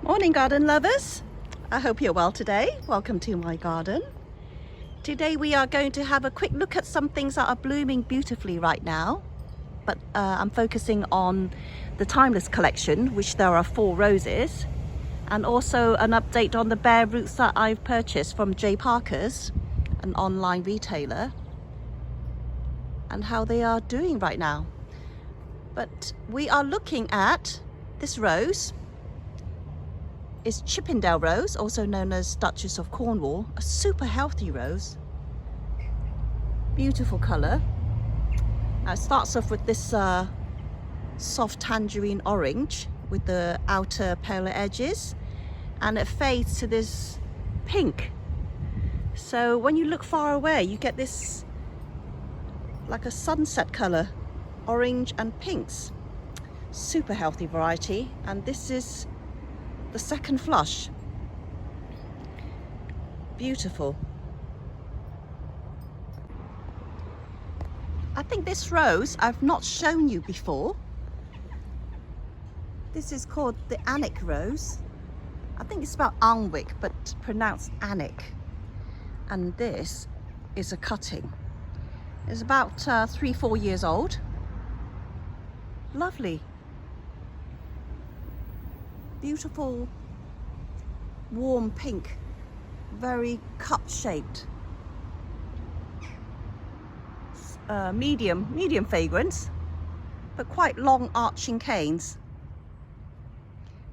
Morning, garden lovers. I hope you're well today. Welcome to my garden. Today we are going to have a quick look at some things that are blooming beautifully right now. But I'm focusing on the Timeless collection, which there are 4 roses. And also an update on the bare roots that I've purchased from J. Parker's, an online retailer, and how they are doing right now. But we are looking at this rose. It's Chippendale rose, also known as Duchess of Cornwall, a super healthy rose. Beautiful colour. Now it starts off with this soft tangerine orange with the outer paler edges, and it fades to this pink. So when you look far away, you get this like a sunset colour, orange and pinks. Super healthy variety, and this is the second flush. Beautiful. I think this rose I've not shown you before. This is called the Annick rose. I think it's spelled Alnwick but pronounced Annick. And this is a cutting. It's about 3-4 years old. Lovely. Beautiful warm pink, very cup shaped. Medium fragrance, but quite long arching canes.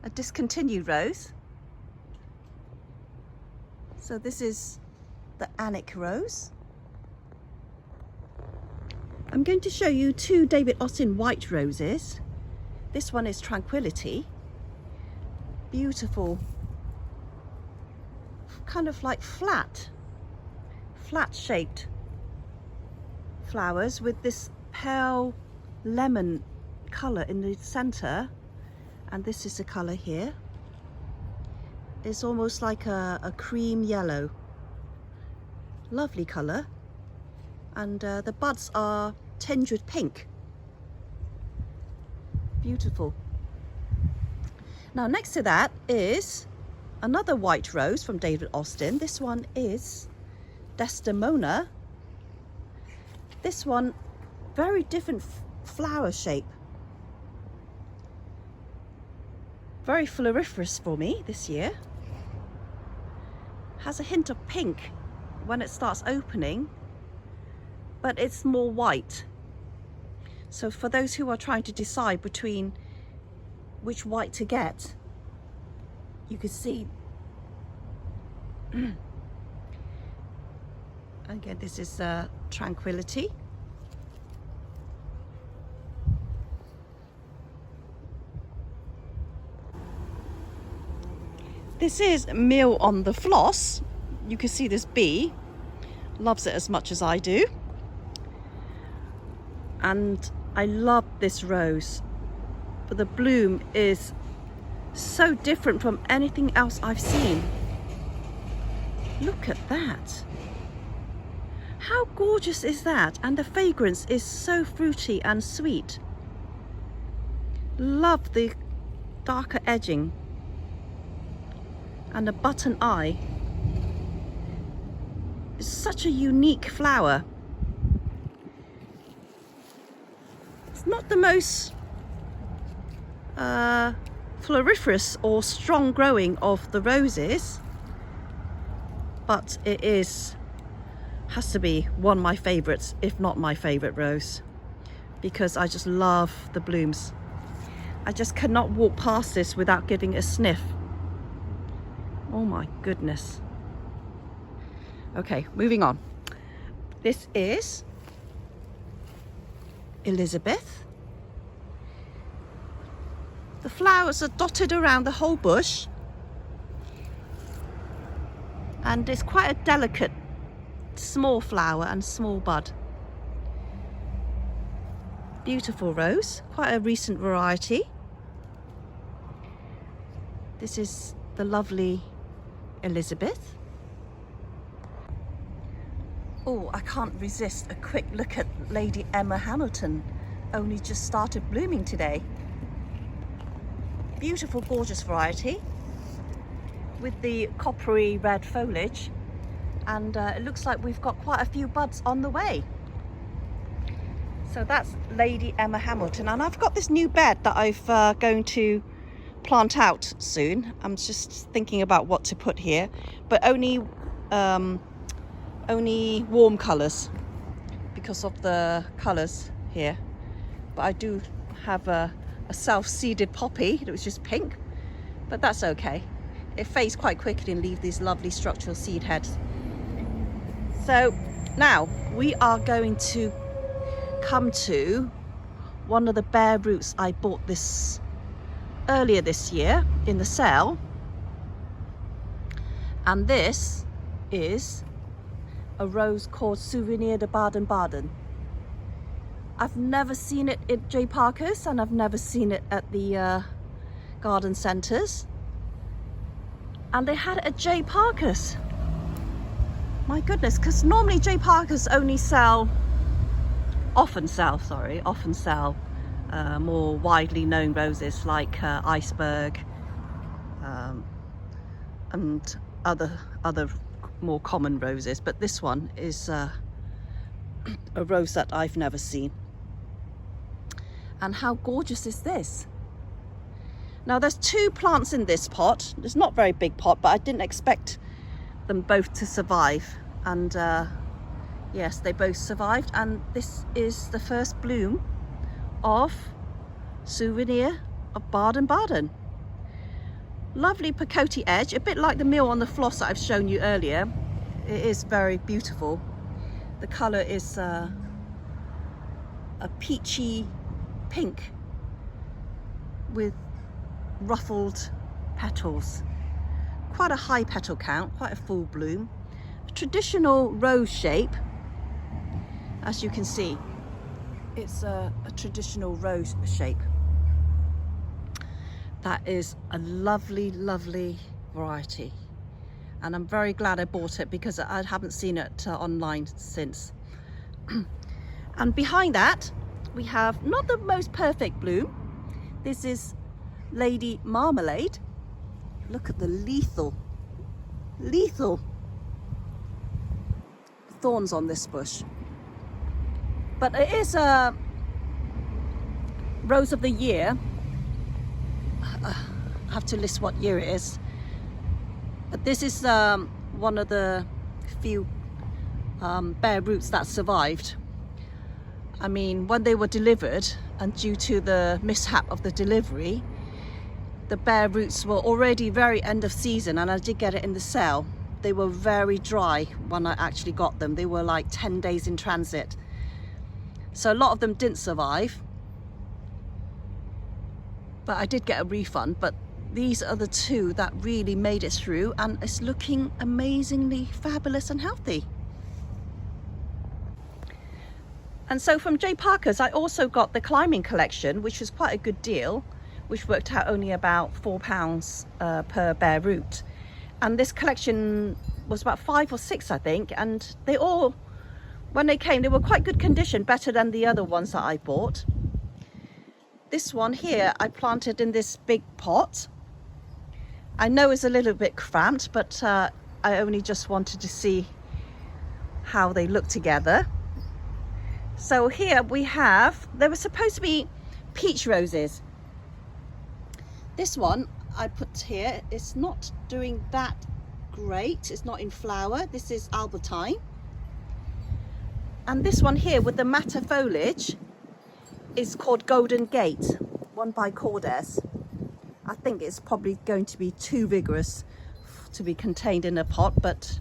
A discontinued rose. So this is the Annick rose. I'm going to show you 2 David Austin white roses. This one is Tranquility. Beautiful, kind of like flat shaped flowers with this pale lemon colour in the center, and this is the colour here. It's almost like a cream yellow. Lovely colour, and the buds are tinged with pink. Beautiful. Now next to that is another white rose from David Austin. This one is Desdemona. This one, very different flower shape. Very floriferous for me this year. Has a hint of pink when it starts opening, but it's more white. So for those who are trying to decide between which white to get, you can see again, this is Tranquility. This is Meal on the Floss. You can see this bee loves it as much as I do, and I love this rose. But the bloom is so different from anything else I've seen. Look at that. How gorgeous is that? And the fragrance is so fruity and sweet. Love the darker edging and the button eye. It's such a unique flower. It's not the most floriferous or strong growing of the roses, but it has to be one of my favorites, if not my favorite rose, because I just love the blooms. I just cannot walk past this without getting a sniff. Oh my goodness. Okay, moving on. This is Elizabeth. The flowers are dotted around the whole bush, and it's quite a delicate small flower and small bud. Beautiful rose, quite a recent variety. This is the lovely Elizabeth. Oh, I can't resist a quick look at Lady Emma Hamilton. Only just started blooming today. Beautiful, gorgeous variety. with the coppery red foliage, and it looks like we've got quite a few buds on the way. So that's Lady Emma Hamilton, and I've got this new bed that I've going to plant out soon. I'm just thinking about what to put here, but only warm colours because of the colours here. But I do have a self-seeded poppy that was just pink, but that's okay. It fades quite quickly and leave these lovely structural seed heads. So now we are going to come to one of the bare roots I bought earlier this year in the sale, and this is a rose called Souvenir de Baden-Baden. I've never seen it at J. Parker's, and I've never seen it at the garden centres, and they had it at J. Parker's. My goodness, because normally J. Parker's often sell more widely known roses like Iceberg and other more common roses, but this one is a rose that I've never seen. And how gorgeous is this? Now there's two plants in this pot. It's not a very big pot, but I didn't expect them both to survive, and yes, they both survived, and this is the first bloom of Souvenir of Baden-Baden. Lovely percote edge, a bit like the meal on the floss that I've shown you earlier. It is very beautiful. The colour is a peachy pink with ruffled petals. Quite a high petal count, quite a full bloom. A traditional rose shape, as you can see. It's a traditional rose shape. That is a lovely, lovely variety. And I'm very glad I bought it because I haven't seen it online since. And behind that, we have not the most perfect bloom. This is Lady Marmalade. Look at the lethal thorns on this bush. But it is a Rose of the Year. I have to list what year it is. But this is one of the few bare roots that survived. I mean, when they were delivered, and due to the mishap of the delivery, the bare roots were already very end of season, and I did get it in the sale. They were very dry when I actually got them. They were like 10 days in transit. So a lot of them didn't survive. But I did get a refund. But these are the two that really made it through, and it's looking amazingly fabulous and healthy. And so from J. Parker's, I also got the climbing collection, which was quite a good deal, which worked out only about £4 per bare root. And this collection was about 5 or 6, I think, and they all, when they came, they were quite good condition, better than the other ones that I bought. This one here I planted in this big pot. I know it's a little bit cramped, but I only just wanted to see how they look together. So here we have, there were supposed to be peach roses. This one I put here, it's not doing that great. It's not in flower. This is Albertine. And this one here with the matter foliage is called Golden Gate, one by Cordes. I think it's probably going to be too vigorous to be contained in a pot, but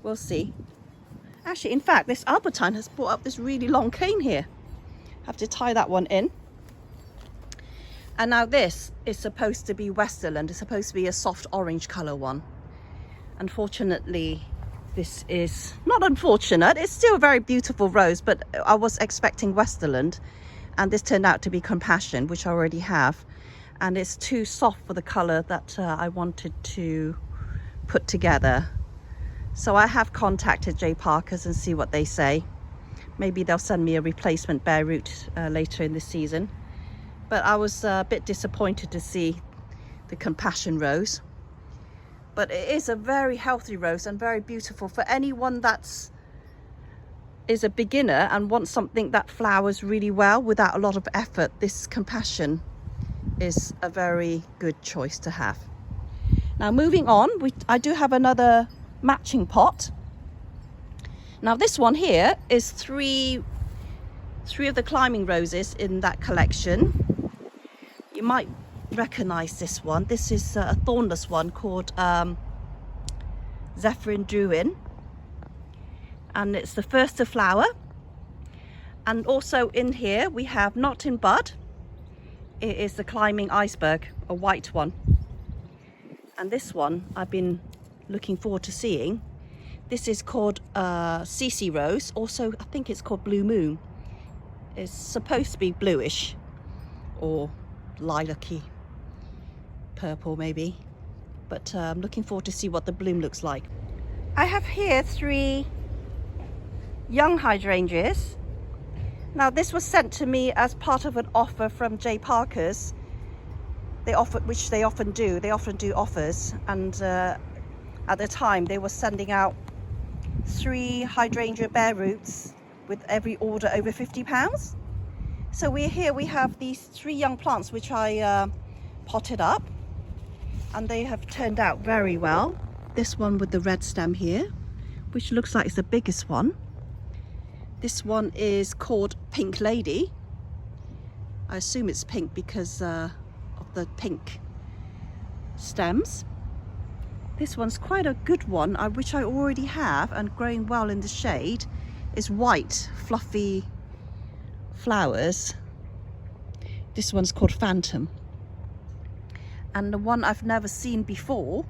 we'll see. Actually, in fact, this Albertine has brought up this really long cane here. I have to tie that one in. And now this is supposed to be Westerland. It's supposed to be a soft orange colour one. Unfortunately, this is not unfortunate. It's still a very beautiful rose, but I was expecting Westerland, and this turned out to be Compassion, which I already have. And it's too soft for the colour that I wanted to put together. So I have contacted J. Parker's and see what they say. Maybe they'll send me a replacement bare root later in the season. But I was a bit disappointed to see the Compassion rose. but it is a very healthy rose and very beautiful for anyone that's is a beginner and wants something that flowers really well without a lot of effort. This Compassion is a very good choice to have. Now moving on, I do have another matching pot. Now this one here is three of the climbing roses in that collection. You might recognize this one. This is a thornless one called Zephyrin Druin, and it's the first to flower. And also in here we have not in bud. It is the climbing iceberg, a white one. And this one I've been looking forward to seeing. This is called CC Rose. Also, I think it's called Blue Moon. It's supposed to be bluish or lilac-y purple maybe. But I'm looking forward to see what the bloom looks like. I have here 3 young hydrangeas. Now this was sent to me as part of an offer from J. Parker's. Which they often do. They often do offers, and at the time they were sending out 3 hydrangea bare roots with every order over £50. So we have these 3 young plants which I potted up, and they have turned out very well. This one with the red stem here, which looks like it's the biggest one. This one is called Pink Lady. I assume it's pink because of the pink stems. This one's quite a good one, which I already have and growing well in the shade, is white fluffy flowers. This one's called Phantom. And the one I've never seen before,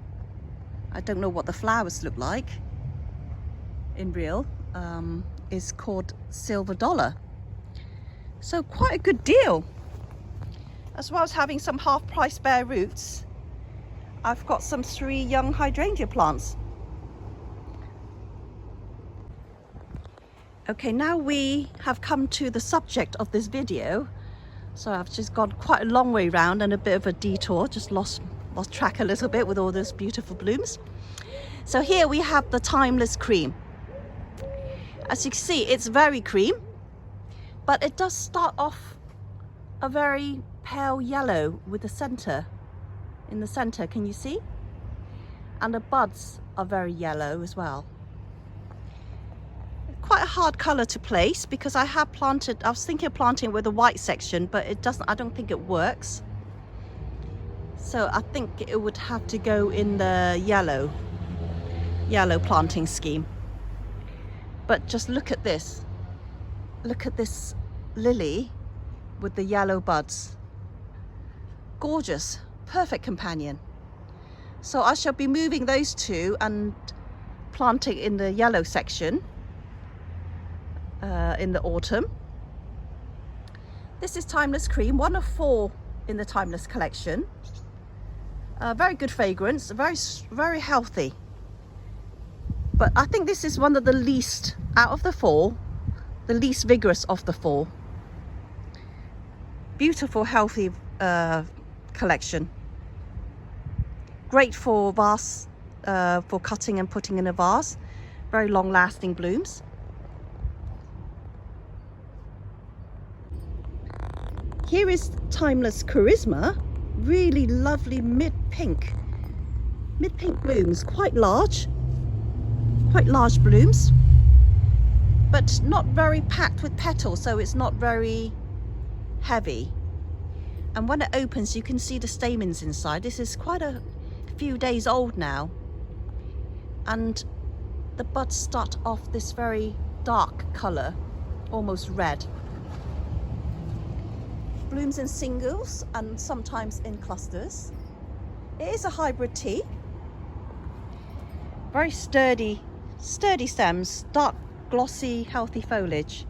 I don't know what the flowers look like in real, is called Silver Dollar. So quite a good deal. As well as having some half-price bare roots, I've got some 3 young hydrangea plants. Okay, now we have come to the subject of this video. So I've just gone quite a long way round and a bit of a detour, just lost track a little bit with all those beautiful blooms. So here we have the Timeless Cream. As you can see, it's very cream, but it does start off a very pale yellow with the center. In the center, can you see? And the buds are very yellow as well. Quite a hard color to place because I was thinking of planting with the white section, but I don't think it works. So I think it would have to go in the yellow planting scheme. But just look at this. Look at this lily with the yellow buds. Gorgeous, perfect companion. So I shall be moving those 2 and planting in the yellow section in the autumn. This is Timeless Cream, one of 4 in the Timeless collection. Very good fragrance, very healthy. But I think this is one of the least, out of the 4, the least vigorous of the 4. Beautiful, healthy collection. Great for vase, for cutting and putting in a vase. Very long lasting blooms. Here is Timeless Charisma. Really lovely mid-pink blooms, quite large blooms, but not very packed with petals, so it's not very heavy. And when it opens, you can see the stamens inside. This is quite a few days old now, and the buds start off this very dark color, almost red. Blooms in singles and sometimes in clusters. It is a hybrid tea. Very sturdy stems, dark, glossy, healthy foliage.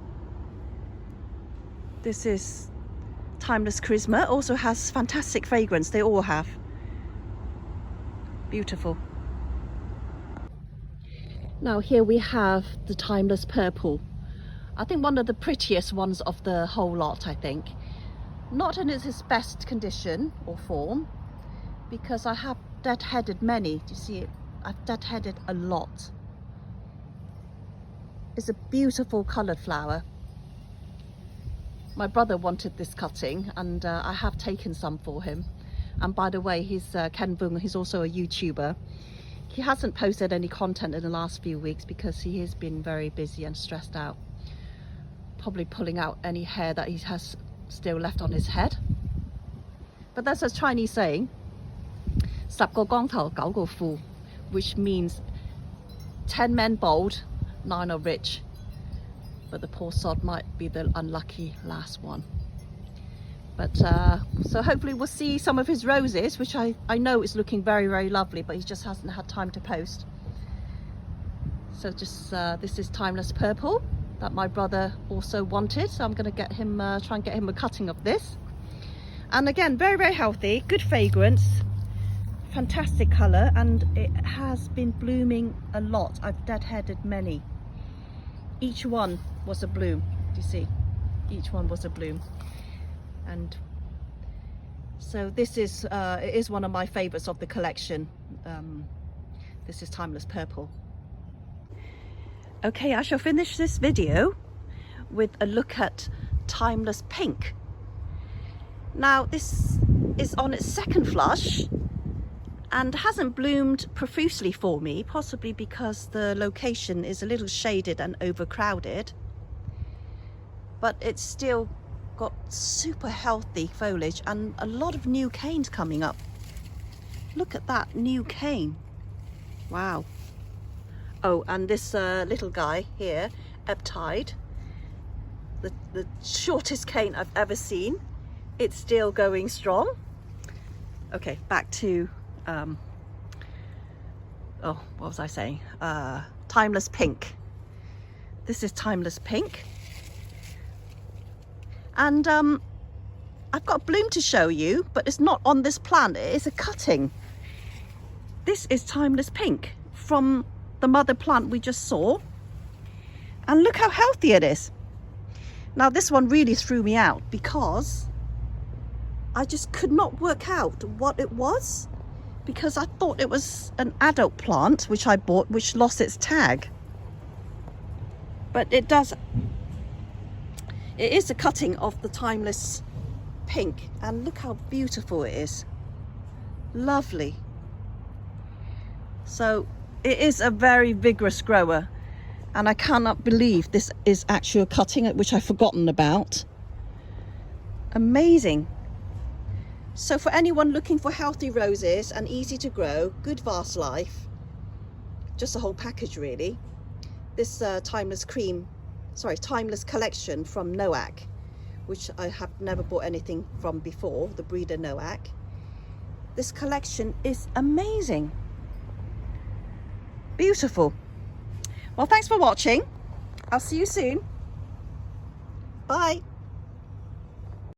This is Timeless Charisma. Also has fantastic fragrance. They all have. Beautiful. Now here we have the Timeless Purple. I think one of the prettiest ones of the whole lot, I think. Not in its best condition or form, because I have deadheaded many. Do you see it? I've deadheaded a lot. It's a beautiful coloured flower. My brother wanted this cutting, and I have taken some for him. And by the way, he's Ken Vung, he's also a YouTuber. He hasn't posted any content in the last few weeks because he has been very busy and stressed out. Probably pulling out any hair that he has still left on his head. But that's a Chinese saying, 十個光頭九個富, which means 10 men bold, 9 are rich. But the poor sod might be the unlucky last one. But so hopefully we'll see some of his roses, which I know is looking very, very lovely, but he just hasn't had time to post. So just this is Timeless Purple that my brother also wanted, so I'm going to get him try and get him a cutting of this. And again, very, very healthy, good fragrance, fantastic colour, and it has been blooming a lot. I've deadheaded many. Each one was a bloom. Do you see? Each one was a bloom. And so this is it is one of my favorites of the collection. This is Timeless Purple. Okay, I shall finish this video with a look at Timeless Pink. Now this is on its second flush and hasn't bloomed profusely for me, possibly because the location is a little shaded and overcrowded, but it's still got super healthy foliage and a lot of new canes coming up. Look at that new cane. Wow. Oh, and this little guy here, Eptide, the shortest cane I've ever seen. It's still going strong. Okay, back to oh, what was I saying? Timeless Pink. This is Timeless Pink. And I've got a bloom to show you, but it's not on this plant, it is a cutting. This is Timeless Pink from the mother plant we just saw. And look how healthy it is. Now this one really threw me out because I just could not work out what it was, because I thought it was an adult plant which I bought, which lost its tag. But it does. It is a cutting of the Timeless Pink, and look how beautiful it is. Lovely. So it is a very vigorous grower, and I cannot believe this is actually a cutting, which I've forgotten about. Amazing. So for anyone looking for healthy roses and easy to grow, good vast life, just a whole package really. This Timeless collection from Noack, which I have never bought anything from before, the breeder Noack. This collection is amazing. Beautiful. Well, thanks for watching. I'll see you soon. Bye.